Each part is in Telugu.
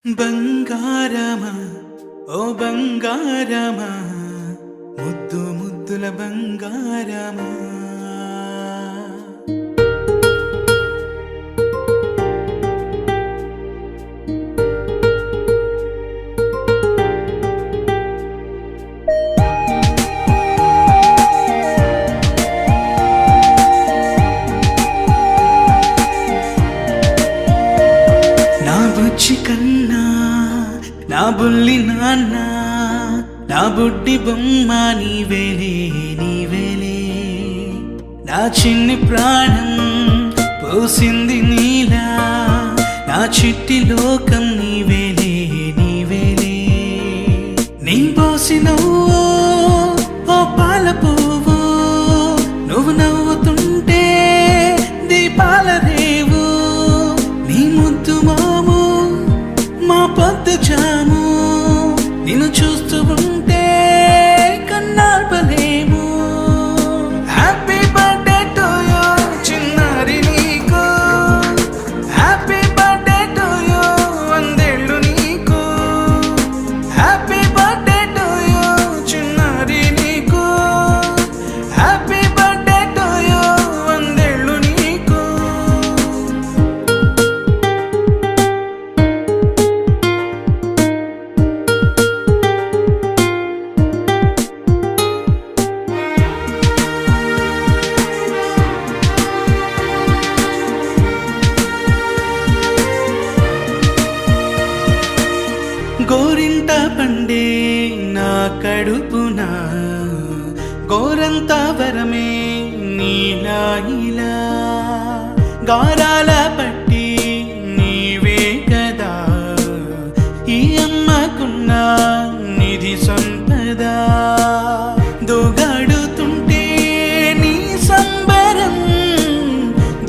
బంగారమా ఓ బంగారమా ముద్దు ముద్దుల బంగారమా నా బుజ్జి కన్నా నా బుల్లి నాన్న నా బుడ్డి బొమ్మ నీవేలే నీవేలే నా చిన్ని ప్రాణం పోసింది నీలా నా చిట్టి లోకం నీవేలే నీవేలే నీ పోసినవో ఓ పాల పువ్వు నువ్వు నవ్వుతుంటే దీపాల రేవు నీ ముద్దు మాము మా పొద్దు జాము నిన్ను చూస్తూ ఉంటే కన్నార్పలేము. హ్యాపీ బర్త్డే టు యూ చిన్నారి నీకు, హ్యాపీ బర్త్డే టు యూ వందేళ్ళు నీకు, హ్యాపీ బర్త్డే టు యూ చిన్నారి నీకు, హ్యాపీ బర్త్డే టు యూ వందేళ్ళు నీకు. గోరింట పండే నా కడుపున గోరంత వరమే నీలా ఇలా గారాల పట్టి నీవే కదా ఈ అమ్మకున్న నిధి సంపద దోగాడుతుంటే నీ సంబరం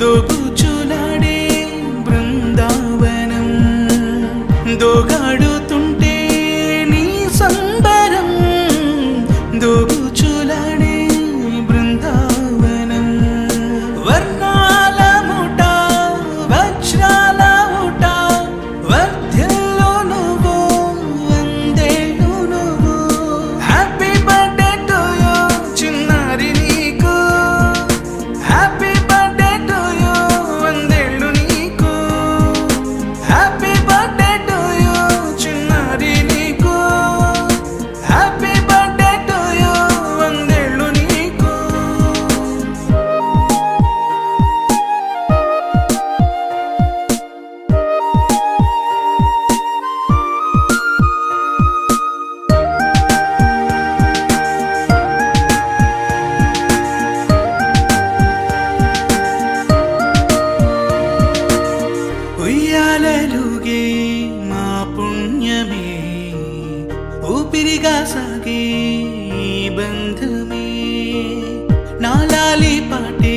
దోబుచులాడే బృందావనం దోగాడుతుంటే నీ సంబరం దోబుచులాడే బృందావనం వర్ణాల ముఠ వజ్రాల ఊట వర్ధిల్లు నువ్వు వందేళ్ళు నువ్వు. హ్యాపీ బర్త్డే టు యూ చిన్నారి నీకు, హ్యాపీ బర్త్డే టు యూ వందేళ్ళు నీకు, హ్యాపీ బర్త్డే టు యూ చిన్నారి నీకు, హ్యాపీ బర్త్డే టు యూ వందేళ్ళు నీకు. ఉయ్యాలలుగే మా పుణ్యమే ఊపిరిగా సాగే ఈ బంధమే నాలాలి పాటే